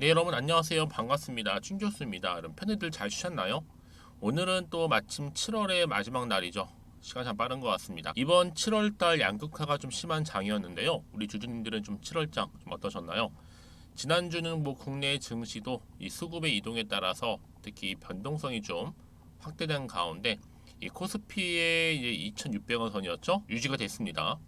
네, 여러분 안녕하세요. 반갑습니다. 춘교수입니다. 여러분 편히들 잘 쉬셨나요? 오늘은 또 마침 7월의 마지막 날이죠. 시간 참 빠른 것 같습니다. 이번 7월달 양극화가 좀 심한 장이었는데요. 우리 주주님들은 좀 7월장 좀 어떠셨나요? 지난주는 뭐 국내 증시도 이 수급의 이동에 따라서 특히 이 변동성이 좀 확대된 가운데 이 코스피의 이제 2,600원 선이었죠. 유지가 됐습니다.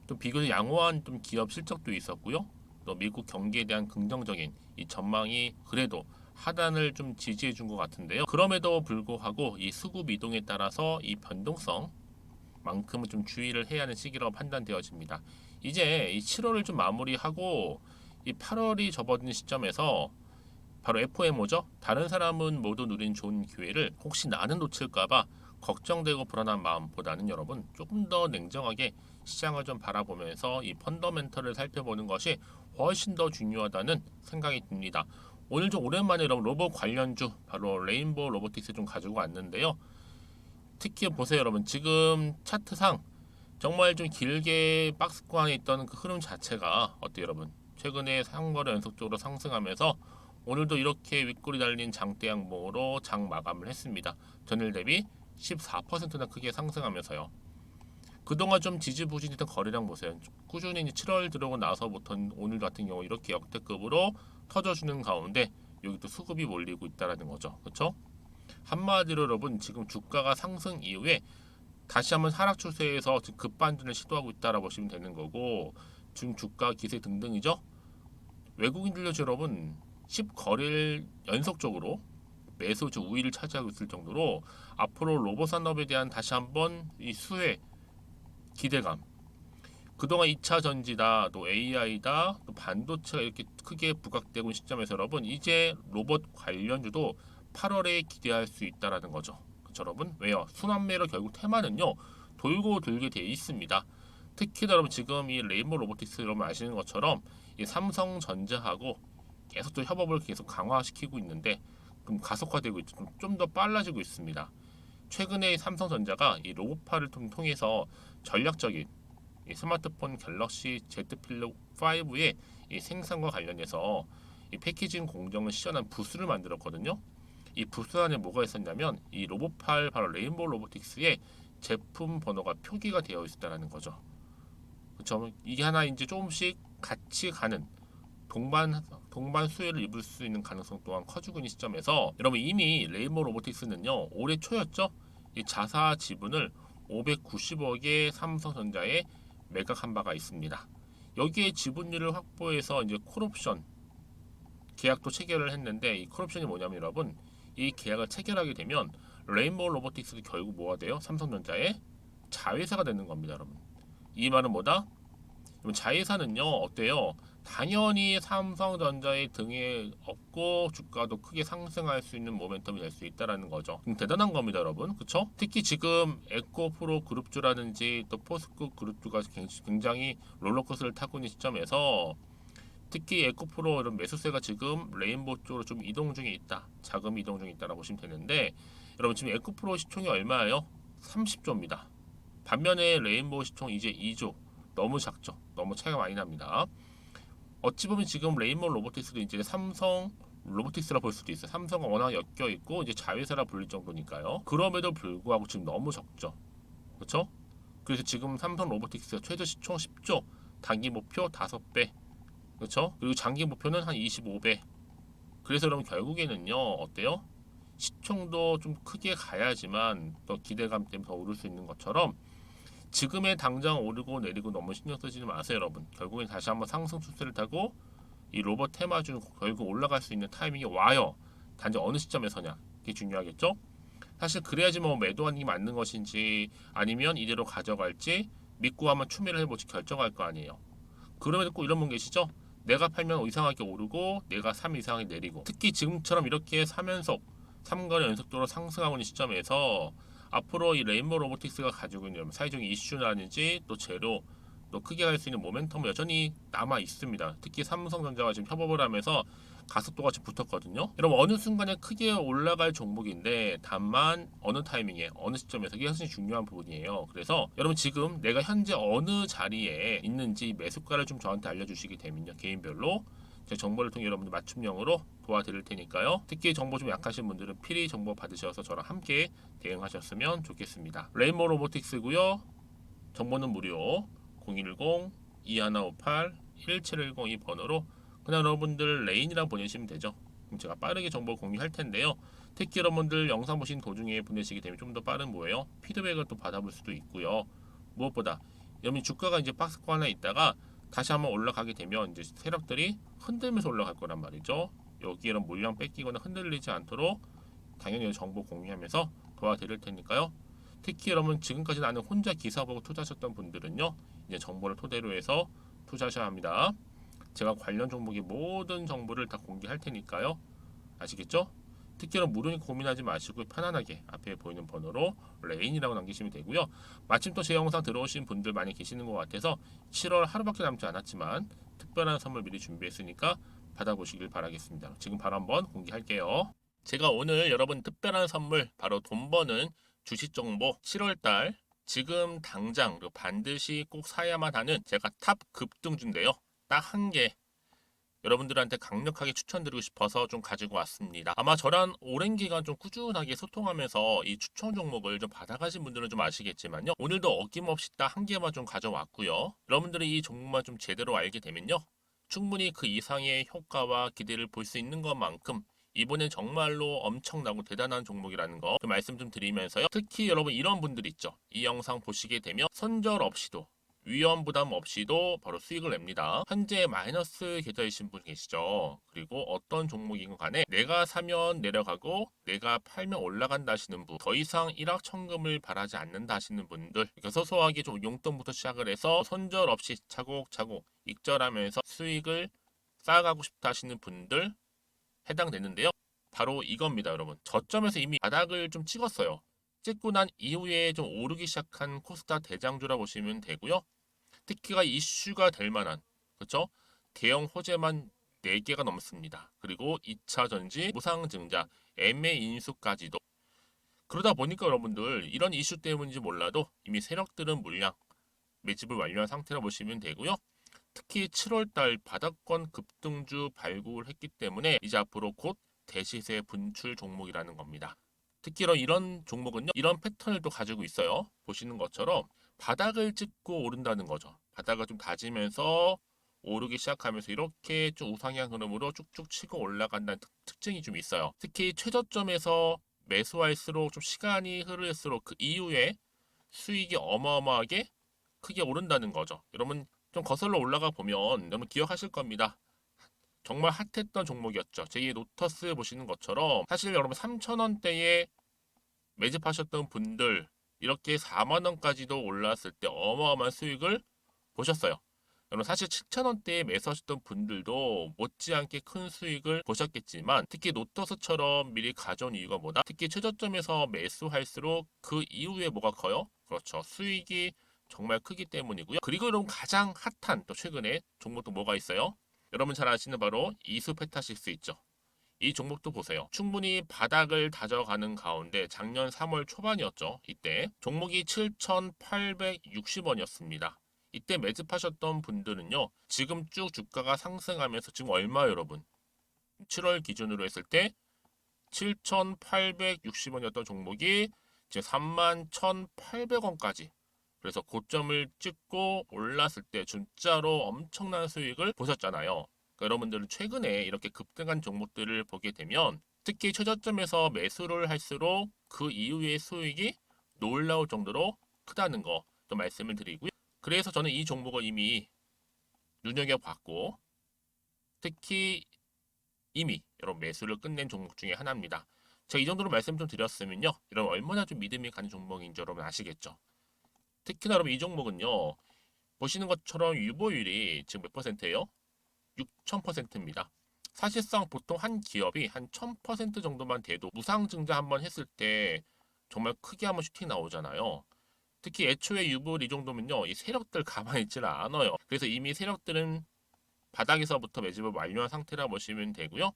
또 비교적 양호한 좀 기업 실적도 있었고요. 또 미국 경기에 대한 긍정적인 이 전망이 그래도 하단을 좀 지지해 준 것 같은데요. 그럼에도 불구하고 이 수급 이동에 따라서 이 변동성만큼은 좀 주의를 해야 하는 시기라고 판단되어집니다. 이제 이 7월을 좀 마무리하고 이 8월이 접어든 시점에서 바로 FOMO죠. 다른 사람은 모두 누린 좋은 기회를 혹시 나는 놓칠까봐 걱정되고 불안한 마음보다는 여러분 조금 더 냉정하게 시장을 좀 바라보면서 이 펀더멘털을 살펴보는 것이 훨씬 더 중요하다는 생각이 듭니다. 오늘 좀 오랜만에 여러분 로봇 관련주 바로 레인보우 로보틱스 좀 가지고 왔는데요. 특히 보세요 여러분 지금 차트상 정말 좀 길게 박스권에 있던 그 흐름 자체가 어때요 여러분? 최근에 상거래 연속적으로 상승하면서 오늘도 이렇게 윗골이 달린 장대 양봉으로 장 마감을 했습니다. 전일 대비 14%나 크게 상승하면서요. 그동안 좀 지지부진했던 거래량 보세요. 꾸준히 7월 들어오고 나서부터 오늘 같은 경우 이렇게 역대급으로 터져주는 가운데 여기 또 수급이 몰리고 있다라는 거죠. 그렇죠? 한마디로 여러분 지금 주가가 상승 이후에 다시 한번 하락 추세에서 급반전을 시도하고 있다라고 보시면 되는 거고 지금 주가 기세 등등이죠. 외국인들도 여러분 10거래일 연속적으로 매수주 우위를 차지하고 있을 정도로 앞으로 로봇 산업에 대한 다시 한번 이 수혜 기대감 그동안 2차 전지다 또 AI다 또 반도체가 이렇게 크게 부각되고 있는 시점에서 여러분 이제 로봇 관련주도 8월에 기대할 수 있다라는 거죠. 그렇죠, 여러분? 왜요? 순환매로 결국 테마는요 돌고 돌게 돼 있습니다. 특히 여러분 지금 이 레인보우 로보틱스 여러분 아시는 것처럼 이 삼성전자하고 계속 또 협업을 계속 강화시키고 있는데 그럼 가속화되고 있죠. 좀 더 빨라지고 있습니다. 최근에 삼성전자가 이 로봇파를 통해서 전략적인 이 스마트폰 갤럭시 Z 플립 5의 이 생산과 관련해서 이 패키징 공정을 시전한 부스를 만들었거든요. 이 부스 안에 뭐가 있었냐면 이 로봇팔 바로 레인보우 로보틱스의 제품 번호가 표기가 되어 있었다는 거죠. 그렇죠? 이게 하나 이제 조금씩 같이 가는 동반 수혜를 입을 수 있는 가능성 또한 커지고 있는 시점에서 여러분 이미 레인보우 로보틱스는요 올해 초였죠. 이 자사 지분을 590억의 삼성전자에 매각한 바가 있습니다. 여기에 지분율을 확보해서 이제 콜옵션 계약도 체결을 했는데 이 콜옵션이 뭐냐면 여러분 이 계약을 체결하게 되면 레인보우 로보틱스도 결국 뭐가 돼요? 삼성전자의 자회사가 되는 겁니다, 여러분. 이 말은 뭐다? 자회사는요 어때요? 당연히 삼성전자의 등에 업고 주가도 크게 상승할 수 있는 모멘텀이 될 수 있다라는 거죠. 대단한 겁니다, 여러분. 그렇죠? 특히 지금 에코프로 그룹주라든지 또 포스코 그룹주가 굉장히 롤러코스터를 타고 있는 시점에서 특히 에코프로 이런 매수세가 지금 레인보우 쪽으로 좀 이동 중에 있다. 자금 이동 중에 있다라고 보시면 되는데 여러분 지금 에코프로 시총이 얼마예요? 30조입니다. 반면에 레인보우 시총 이제 2조. 너무 작죠. 너무 차이가 많이 납니다. 어찌 보면 지금 레인보우 로보틱스도 이제 삼성 로보틱스라 볼 수도 있어요. 삼성과 워낙 엮여 있고 이제 자회사라 불릴 정도니까요. 그럼에도 불구하고 지금 너무 적죠. 그렇죠? 그래서 지금 삼성 로보틱스가 최저 시총 10조, 단기 목표 5배. 그렇죠? 그리고 장기 목표는 한 25배. 그래서 여러분 결국에는요. 어때요? 시총도 좀 크게 가야지만 또 기대감 때문에 더 오를 수 있는 것처럼 지금의 당장 오르고 내리고 너무 신경 쓰지 마세요, 여러분. 결국엔 다시 한번 상승 추세를 타고 이 로봇 테마주 결국 올라갈 수 있는 타이밍이 와요. 단지 어느 시점에서냐. 그게 중요하겠죠? 사실 그래야지 뭐 매도하는 게 맞는 것인지 아니면 이대로 가져갈지 믿고 한번 추매를 해보지 결정할 거 아니에요. 그러면 꼭 이런 분 계시죠? 내가 팔면 이상하게 오르고 내가 사면 이상하게 내리고 특히 지금처럼 이렇게 3연속 3거래 연속도로 상승하고 있는 시점에서 앞으로 이 레인보우 로보틱스가 가지고 있는 사회적인 이슈라든지 또 재료 또 크게 갈 수 있는 모멘텀은 여전히 남아 있습니다. 특히 삼성전자가 지금 협업을 하면서 가속도가 지금 붙었거든요. 여러분 어느 순간에 크게 올라갈 종목인데 다만 어느 타이밍에 어느 시점에서 이게 훨씬 중요한 부분이에요. 그래서 여러분 지금 내가 현재 어느 자리에 있는지 매수가를 좀 저한테 알려주시게 되면요. 개인별로 제 정보를 통해 여러분들 맞춤형으로 도와드릴 테니까요. 특히 정보 좀 약하신 분들은 필히 정보 받으셔서 저랑 함께 대응하셨으면 좋겠습니다. 레인보 로보틱스고요. 정보는 무료. 010-2158-1710 이 번호로 그냥 여러분들 레인이라 보내시면 되죠. 그럼 제가 빠르게 정보 공유할 텐데요. 특히 여러분들 영상 보신 도중에 보내시게 되면 좀 더 빠른 뭐예요? 피드백을 또 받아볼 수도 있고요. 무엇보다 여러분 주가가 이제 박스권 하나 있다가 다시 한번 올라가게 되면 이제 세력들이 흔들면서 올라갈 거란 말이죠. 여기에는 물량 뺏기거나 흔들리지 않도록 당연히 정보 공유하면서 도와드릴 테니까요. 특히 여러분 지금까지 나는 혼자 기사 보고 투자하셨던 분들은요, 이제 정보를 토대로 해서 투자하셔야 합니다. 제가 관련 종목의 모든 정보를 다 공개할 테니까요. 아시겠죠? 특히는 무료니까 고민하지 마시고 편안하게 앞에 보이는 번호로 레인이라고 남기시면 되고요. 마침 또 제 영상 들어오신 분들 많이 계시는 것 같아서 7월 하루밖에 남지 않았지만 특별한 선물 미리 준비했으니까 받아보시길 바라겠습니다. 지금 바로 한번 공개할게요. 제가 오늘 여러분 특별한 선물 바로 돈 버는 주식 정보 7월달 지금 당장 그리고 반드시 꼭 사야만 하는 제가 탑 급등주인데요. 딱 한 개 여러분들한테 강력하게 추천드리고 싶어서 좀 가지고 왔습니다. 아마 저랑 오랜 기간 좀 꾸준하게 소통하면서 이 추천 종목을 좀 받아가신 분들은 좀 아시겠지만요. 오늘도 어김없이 딱 한 개만 좀 가져왔고요. 여러분들이 이 종목만 좀 제대로 알게 되면요. 충분히 그 이상의 효과와 기대를 볼 수 있는 것만큼 이번엔 정말로 엄청나고 대단한 종목이라는 거 말씀 좀 드리면서요. 특히 여러분 이런 분들 있죠. 이 영상 보시게 되면 손절 없이도 위험 부담 없이도 바로 수익을 냅니다. 현재 마이너스 계좌이신 분 계시죠? 그리고 어떤 종목이건 간에 내가 사면 내려가고 내가 팔면 올라간다 하시는 분, 더 이상 일확천금을 바라지 않는다 하시는 분들, 그러니까 소소하게 좀 용돈부터 시작을 해서 손절 없이 차곡차곡 익절하면서 수익을 쌓아가고 싶다 하시는 분들 해당되는데요. 바로 이겁니다, 여러분. 저점에서 이미 바닥을 좀 찍었어요. 찍고 난 이후에 좀 오르기 시작한 코스닥 대장주라 보시면 되고요. 특히가 이슈가 될 만한, 그렇죠? 대형 호재만 4개가 넘습니다. 그리고 2차 전지, 무상증자, MA 인수까지도. 그러다 보니까 여러분들 이런 이슈 때문인지 몰라도 이미 세력들은 물량 매집을 완료한 상태라 보시면 되고요. 특히 7월달 바닥권 급등주 발굴했기 때문에 이제 앞으로 곧 대시세 분출 종목이라는 겁니다. 특히 이런 종목은요, 이런 패턴을 또 가지고 있어요. 보시는 것처럼 바닥을 찍고 오른다는 거죠. 바닥을 좀 다지면서 오르기 시작하면서 이렇게 좀 우상향 흐름으로 쭉쭉 치고 올라간다는 특징이 좀 있어요. 특히 최저점에서 매수할수록 좀 시간이 흐를수록 그 이후에 수익이 어마어마하게 크게 오른다는 거죠. 여러분 좀 거슬러 올라가 보면 여러분 기억하실 겁니다. 정말 핫했던 종목이었죠. 제2의 로터스 보시는 것처럼 사실 여러분 3,000원대에 매집하셨던 분들 이렇게 4만 원까지도 올랐을 때 어마어마한 수익을 보셨어요. 여러분 사실 7,000원대에 매수하셨던 분들도 못지않게 큰 수익을 보셨겠지만 특히 로터스처럼 미리 가져온 이유가 뭐다? 특히 최저점에서 매수할수록 그 이후에 뭐가 커요? 그렇죠. 수익이 정말 크기 때문이고요. 그리고 여러분 가장 핫한 또 최근에 종목도 뭐가 있어요? 여러분 잘 아시는 바로 이수페타시스 있죠. 이 종목도 보세요. 충분히 바닥을 다져가는 가운데 작년 3월 초반이었죠. 이때 종목이 7,860원이었습니다. 이때 매집하셨던 분들은요. 지금 쭉 주가가 상승하면서 지금 얼마 여러분? 7월 기준으로 했을 때 7,860원이었던 종목이 이제 31,800원까지 그래서 고점을 찍고 올랐을 때 진짜로 엄청난 수익을 보셨잖아요. 그러니까 여러분들은 최근에 이렇게 급등한 종목들을 보게 되면 특히 최저점에서 매수를 할수록 그 이후의 수익이 놀라울 정도로 크다는 거 또 말씀을 드리고요. 그래서 저는 이 종목을 이미 눈여겨봤고 특히 이미 여러분 매수를 끝낸 종목 중에 하나입니다. 제가 이 정도로 말씀 좀 드렸으면요. 여러분 얼마나 좀 믿음이 가는 종목인지 여러분 아시겠죠? 특히나 여러분 이 종목은요. 보시는 것처럼 유보율이 지금 몇 퍼센트예요? 6,000%입니다. 사실상 보통 한 기업이 한 1,000% 정도만 돼도 무상증자 한번 했을 때 정말 크게 한번 슈팅 나오잖아요. 특히 애초에 유보율 이 정도면요. 이 세력들 가만히 있지는 않아요. 그래서 이미 세력들은 바닥에서부터 매집을 완료한 상태라 보시면 되고요.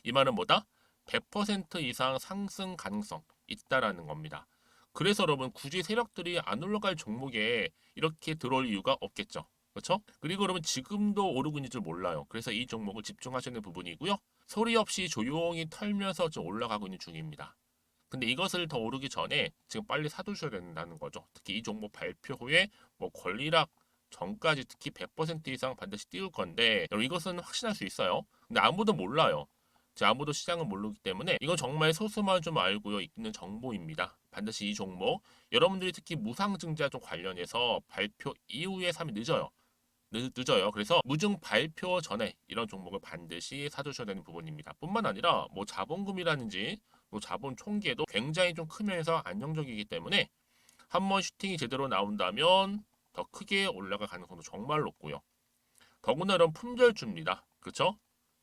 이 말은 뭐다? 100% 이상 상승 가능성 있다라는 겁니다. 그래서 여러분 굳이 세력들이 안 올라갈 종목에 이렇게 들어올 이유가 없겠죠. 그렇죠? 그리고 여러분 지금도 오르고 있는 줄 몰라요. 그래서 이 종목을 집중하시는 부분이고요. 소리 없이 조용히 털면서 좀 올라가고 있는 중입니다. 근데 이것을 더 오르기 전에 지금 빨리 사두셔야 된다는 거죠. 특히 이 종목 발표 후에 뭐 권리락 전까지 특히 100% 이상 반드시 띄울 건데 여러분 이것은 확신할 수 있어요. 근데 아무도 몰라요. 아무도 시장을 모르기 때문에 이건 정말 소수만 좀 알고 있는 정보입니다. 반드시 이 종목 여러분들이 특히 무상증자 좀 관련해서 발표 이후에 사면 늦어요. 늦어요. 그래서 무증 발표 전에 이런 종목을 반드시 사두셔야 되는 부분입니다. 뿐만 아니라 뭐 자본금이라든지 뭐 자본 총기에도 굉장히 좀 크면서 안정적이기 때문에 한번 슈팅이 제대로 나온다면 더 크게 올라갈 가능성도 정말 높고요. 더구나 이런 품절주입니다. 그렇죠?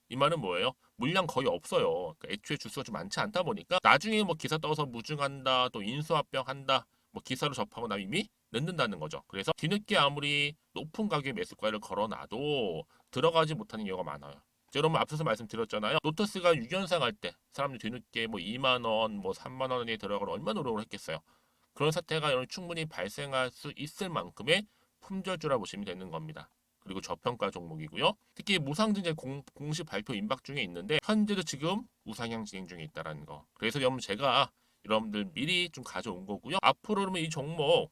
이 말은 뭐예요? 물량 거의 없어요. 그러니까 애초에 주수가 좀 많지 않다 보니까 나중에 뭐 기사 떠서 무증한다, 또 인수합병한다, 뭐 기사로 접하고 나면 이미 늦는다는 거죠. 그래서 뒤늦게 아무리 높은 가격의 매수가를 걸어놔도 들어가지 못하는 경우가 많아요. 여러분 앞서서 말씀드렸잖아요. 로터스가 6연상 할 때 사람들이 뒤늦게 뭐 2만 원, 뭐 3만 원에 들어가면 얼마나 노력을 했겠어요. 그런 사태가 여러분 충분히 발생할 수 있을 만큼의 품절주라 보시면 되는 겁니다. 그리고 저평가 종목이고요. 특히 무상증자 공식 발표 임박 중에 있는데 현재도 지금 우상향 진행 중에 있다는 거. 그래서 여러분 제가 여러분들 미리 좀 가져온 거고요. 앞으로 그러면 이 종목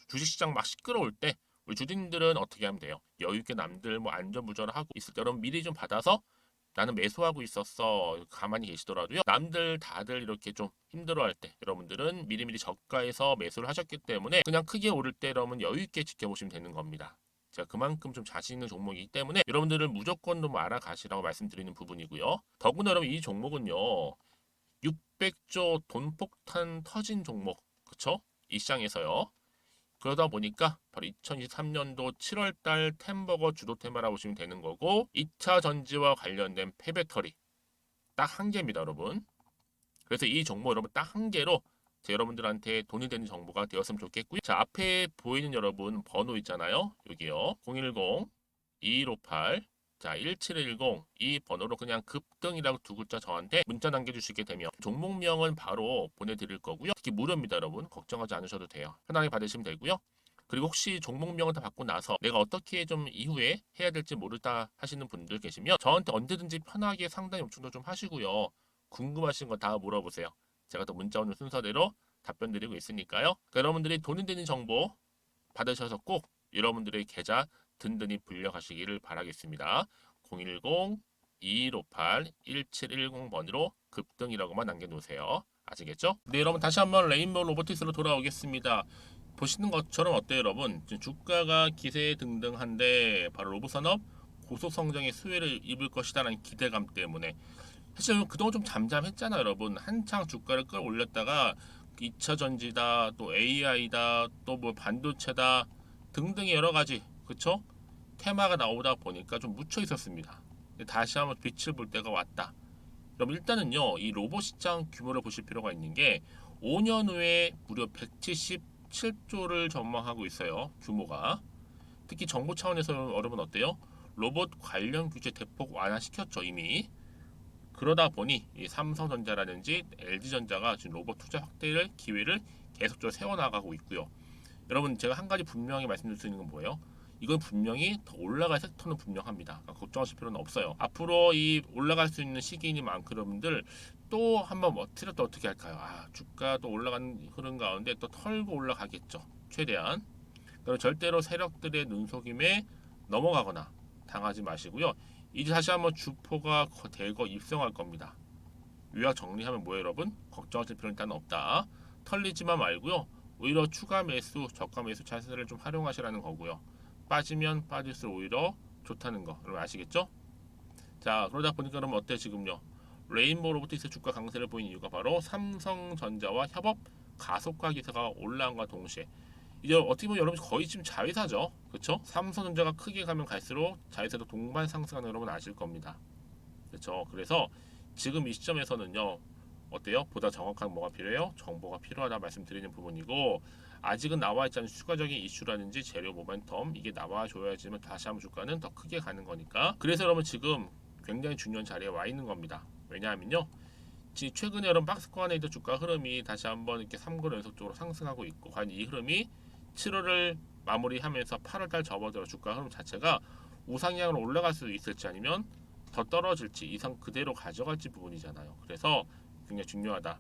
주식시장 막 시끄러울 때 우리 주주님들은 어떻게 하면 돼요? 여유 있게 남들 뭐 안전부전을 하고 있을 때 여러분 미리 좀 받아서 나는 매수하고 있었어. 가만히 계시더라도요. 남들 다들 이렇게 좀 힘들어할 때 여러분들은 미리미리 저가에서 매수를 하셨기 때문에 그냥 크게 오를 때 여러분 여유 있게 지켜보시면 되는 겁니다. 제가 그만큼 좀 자신 있는 종목이기 때문에 여러분들은 무조건 좀 알아가시라고 말씀드리는 부분이고요. 더구나 여러분 이 종목은요. 600조 돈폭탄 터진 종목. 그쵸? 이 시장에서요. 그러다 보니까 바로 2023년도 7월달 템버거 주도 테마라고 보시면 되는 거고 2차 전지와 관련된 폐배터리 딱 한 개입니다 여러분. 그래서 이 종목 여러분 딱 한 개로 여러분들한테 돈이 되는 정보가 되었으면 좋겠고요. 자 앞에 보이는 여러분 번호 있잖아요. 여기요. 010-2158 자, 1710 이 번호로 그냥 급등이라고 두 글자 저한테 문자 남겨주시게 되면 종목명은 바로 보내드릴 거고요. 특히 무료입니다, 여러분. 걱정하지 않으셔도 돼요. 편하게 받으시면 되고요. 그리고 혹시 종목명을 다 받고 나서 내가 어떻게 좀 이후에 해야 될지 모르다 하시는 분들 계시면 저한테 언제든지 편하게 상담 요청도 좀 하시고요. 궁금하신 거 다 물어보세요. 제가 또 문자 오는 순서대로 답변 드리고 있으니까요. 그러니까 여러분들이 돈이 되는 정보 받으셔서 꼭 여러분들의 계좌 든든히 불려가시기를 바라겠습니다. 010-2158-1710번으로 급등이라고만 남겨놓으세요. 아시겠죠? 네, 여러분 다시 한번 레인보우 로보틱스로 돌아오겠습니다. 보시는 것처럼 어때요, 여러분? 주가가 기세 등등한데 바로 로봇산업 고속 성장의 수혜를 입을 것이다라는 기대감 때문에 사실 그동안 좀 잠잠했잖아요, 여러분. 한창 주가를 끌어올렸다가 2차 전지다, 또 AI다, 또 뭐 반도체다 등등의 여러 가지 그쵸? 테마가 나오다 보니까 좀 묻혀 있었습니다. 다시 한번 빛을 볼 때가 왔다. 그럼 일단은요, 이 로봇 시장 규모를 보실 필요가 있는 게 5년 후에 무려 177조를 전망하고 있어요. 규모가. 특히 정부 차원에서 여러분 어때요? 로봇 관련 규제 대폭 완화시켰죠, 이미. 그러다 보니 이 삼성전자라든지 LG전자가 지금 로봇 투자 확대를 기회를 계속적으로 세워나가고 있고요. 여러분 제가 한 가지 분명히 말씀드릴 수 있는 건 뭐예요? 이건 분명히 더 올라갈 섹터는 분명합니다. 그러니까 걱정하실 필요는 없어요. 앞으로 이 올라갈 수 있는 시기이니만큼 여러분들 또 한번 뭐 틀렸다 어떻게 할까요? 주가 또 올라가는 흐름 가운데 또 털고 올라가겠죠. 최대한. 그럼 절대로 세력들의 눈속임에 넘어가거나 당하지 마시고요. 이제 다시 한번 주포가 대거 입성할 겁니다. 요약 정리하면 뭐예요, 여러분? 걱정하실 필요는 일단 없다. 털리지만 말고요. 오히려 추가 매수, 저가 매수 차세를 좀 활용하시라는 거고요. 빠지면 빠질수록 오히려 좋다는 거, 여러분 아시겠죠? 자, 그러다 보니까 그럼 어때 지금요? 레인보우 로보틱스 주가 강세를 보이는 이유가 바로 삼성전자와 협업 가속화 기세가 올라온과 동시에 이제 어떻게 보면 여러분 거의 지금 자회사죠, 그렇죠? 삼성전자가 크게 가면 갈수록 자회사도 동반 상승하는 여러분 아실 겁니다, 그렇죠? 그래서 지금 이 시점에서는요, 어때요? 보다 정확한 뭐가 필요해요? 정보가 필요하다 말씀드리는 부분이고 아직은 나와 있지 않은 추가적인 이슈라든지 재료 모멘텀 이게 나와줘야지만 다시 한번 주가는 더 크게 가는 거니까 그래서 여러분 지금 굉장히 중요한 자리에 와 있는 겁니다. 왜냐하면요, 지금 최근에 여러분 박스권안에 있던 주가 흐름이 다시 한번 이렇게 3거 연속적으로 상승하고 있고 과연 이 흐름이 7월을 마무리하면서 8월달 접어들어 주가 흐름 자체가 우상향으로 올라갈 수 있을지 아니면 더 떨어질지 이상 그대로 가져갈지 부분이잖아요. 그래서 굉장히 중요하다.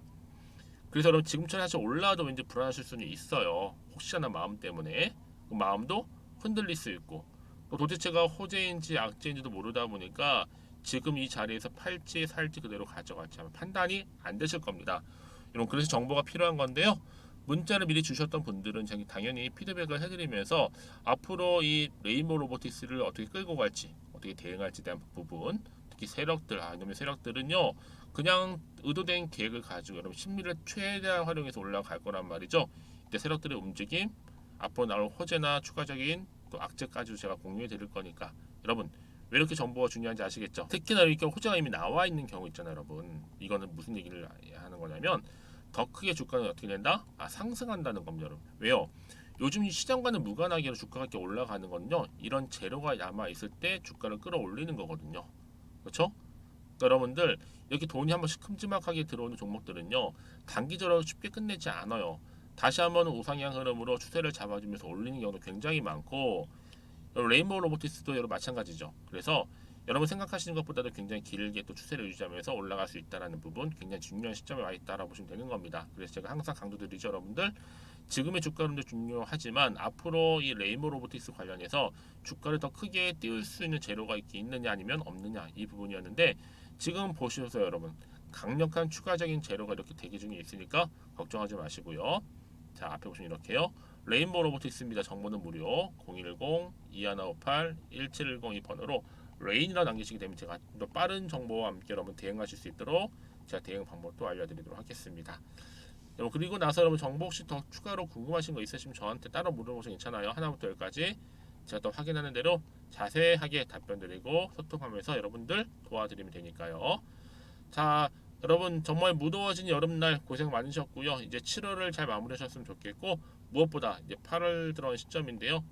그래서 여러분 지금처럼 사실 올라도 왠지 불안하실 수는 있어요. 혹시나 마음 때문에 그 마음도 흔들릴 수 있고 또 도대체가 호재인지 악재인지도 모르다 보니까 지금 이 자리에서 팔지 살지 그대로 가져갈지 아마 판단이 안 되실 겁니다. 여러분 그래서 정보가 필요한 건데요. 문자를 미리 주셨던 분들은 당연히 피드백을 해드리면서 앞으로 이 레인보우 로보틱스를 어떻게 끌고 갈지 어떻게 대응할지 대한 부분 특히 세력들 이놈의 세력들은요 그냥 의도된 계획을 가지고 여러분 심리를 최대한 활용해서 올라갈 거란 말이죠. 이때 세력들의 움직임 앞으로 나올 호재나 추가적인 또 악재까지도 제가 공유해 드릴 거니까 여러분 왜 이렇게 정보가 중요한지 아시겠죠? 특히나 이렇게 호재가 이미 나와 있는 경우 있잖아요, 여러분. 이거는 무슨 얘기를 하는 거냐면 더 크게 주가는 어떻게 된다? 상승한다는 겁니다, 여러분. 왜요? 요즘 이 시장과는 무관하게 주가가 이렇게 올라가는 건요. 이런 재료가 남아 있을 때 주가를 끌어올리는 거거든요. 그렇죠? 그러니까 여러분들 이렇게 돈이 한 번씩 큼지막하게 들어오는 종목들은요. 단기적으로 쉽게 끝내지 않아요. 다시 한번 우상향 흐름으로 추세를 잡아주면서 올리는 경우도 굉장히 많고 레인보우 로보틱스도 여러분 마찬가지죠. 그래서 여러분 생각하시는 것보다도 굉장히 길게 또 추세를 유지하면서 올라갈 수 있다는 부분 굉장히 중요한 시점에 와 있다라고 보시면 되는 겁니다. 그래서 제가 항상 강조드리죠, 여러분들. 지금의 주가 흐름도 중요하지만 앞으로 이 레인보우 로보틱스 관련해서 주가를 더 크게 띄울 수 있는 재료가 있느냐 아니면 없느냐 이 부분이었는데 지금 보셔서 여러분 강력한 추가적인 재료가 이렇게 대기 중에 있으니까 걱정하지 마시고요. 자 앞에 보시면 이렇게요. 레인보우 로보틱스입니다. 정보는 무료 010-2158-1710 이 번호로 레인이라 남기시게 되면 제가 더 빠른 정보와 함께 여러분 대응하실 수 있도록 제가 대응 방법도 알려드리도록 하겠습니다. 여러분 그리고 나서 여러분 정보 혹시 더 추가로 궁금하신 거 있으시면 저한테 따로 물어보셔도 괜찮아요. 하나부터 열까지 제가 또 확인하는 대로 자세하게 답변 드리고 소통하면서 여러분들 도와드리면 되니까요. 자 여러분 정말 무더워진 여름날 고생 많으셨고요. 이제 7월을 잘 마무리하셨으면 좋겠고 무엇보다 이제 8월 들어온 시점인데요.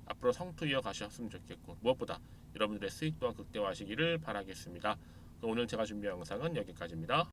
앞으로 성투 이어가셨으면 좋겠고 무엇보다 여러분들의 수익 또한 극대화하시기를 바라겠습니다. 오늘 제가 준비한 영상은 여기까지입니다.